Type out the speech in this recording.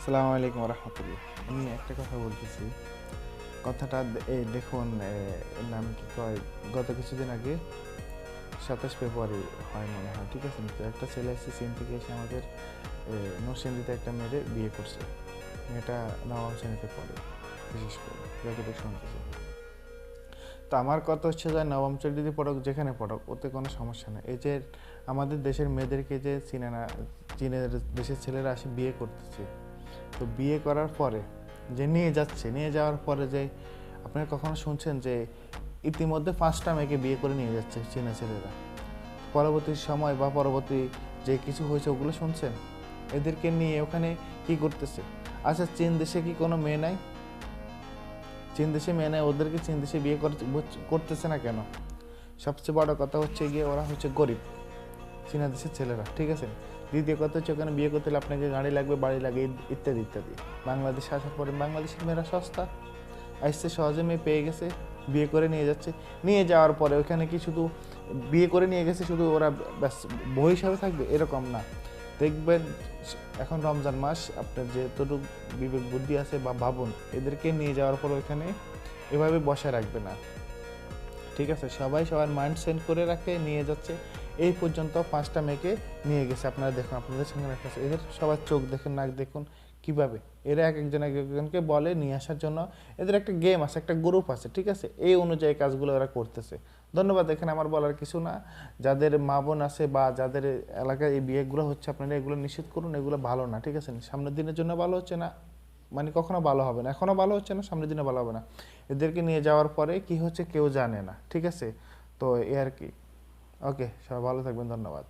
আসসালামু আলাইকুম রহমতুল্লাহ। আমি একটা কথা বলতেছি, কথাটা দেখুন, এর নাম কি কয়, গত কিছুদিন আগে 27 ফেব্রুয়ারি হয় মনে হয়, ঠিক আছে? তো একটা ছেলে এসে চীন থেকে এসে আমাদের নরসিংদীতে একটা মেয়েরে বিয়ে করছে। মেয়েটা নবম শ্রেণীতে পড়ে, বিশেষ করে যতটুকু শুনতেছে। তো আমার কথা হচ্ছে যে নবম শ্রেণীতে পড়ুক, যেখানে পড়ুক, ওতে কোনো সমস্যা নেই। এই যে আমাদের দেশের মেয়েদেরকে যে চিনে না, চীনের দেশের ছেলেরা আসে বিয়ে করতেছে, তো বিয়ে করার পরে যে নিয়ে যাওয়ার পরে যে আপনারা কখনো শুনছেন যে ইতিমধ্যে 5টা মেয়েকে বিয়ে করে নিয়ে যাচ্ছে চীনা ছেলেরা? পরবর্তী সময় বা পরবর্তী যে কিছু হয়েছে ওগুলো শুনছেন? এদেরকে নিয়ে ওখানে কি করতেছে? আচ্ছা, চীন দেশে কি কোনো মেয়ে নাই? চীন দেশে মেয়ে নাই, ওদেরকে চীন দেশে বিয়ে করতেছে না কেন? সবচেয়ে বড় কথা হচ্ছে গিয়ে ওরা হচ্ছে গরিব, চীনা দেশের ছেলেরা, ঠিক আছে? দ্বিতীয় কথা হচ্ছে ওখানে বিয়ে করতে হলে আপনাকে গাড়ি লাগবে, বাড়ি লাগে, ইত্যাদি ইত্যাদি। বাংলাদেশে আসার পরে বাংলাদেশের মেয়েরা সস্তা, আসছে সহজে, মেয়ে পেয়ে গেছে, বিয়ে করে নিয়ে যাচ্ছে। নিয়ে যাওয়ার পরে ওখানে কি শুধু বিয়ে করে নিয়ে গেছে শুধু ওরা ব্যাস বউ হিসাবে থাকবে এরকম না। দেখবেন এখন রমজান মাস, আপনার যেতটুকু বিবেক বুদ্ধি আছে বা ভাবুন, এদেরকে নিয়ে যাওয়ার পর ওইখানে এভাবে বসায় রাখবে না, ঠিক আছে? সবাই সবার মাইন্ড সেট করে রাখে, নিয়ে যাচ্ছে। এই পর্যন্ত 5টা মেয়েকে নিয়ে গেছে, আপনারা দেখুন, আপনাদের সঙ্গে রাখতেছে। এদের সবার চোখ দেখুন, নাক দেখুন কিভাবে এরা এক একজনকে বলে নিয়ে আসার জন্য। এদের একটা গেম আছে, একটা গ্রুপ আছে, ঠিক আছে? এই অনুযায়ী কাজগুলো এরা করতেছে। ধন্যবাদ। এখানে আমার বলার কিছু না। যাদের মা বোন আছে বা যাদের এলাকায় এই বিয়েগুলো হচ্ছে, আপনারা এগুলো নিষেধ করুন, এগুলো ভালো না, ঠিক আছে? সামনের দিনের জন্য ভালো হচ্ছে না, মানে কখনো ভালো হবে না, এখনও ভালো হচ্ছে না, সামনের দিনে ভালো হবে না। এদেরকে নিয়ে যাওয়ার পরে কি হচ্ছে কেউ জানে না, ঠিক আছে? তো এ আর কি। ওকে, সবাই ভালো থাকবেন, ধন্যবাদ।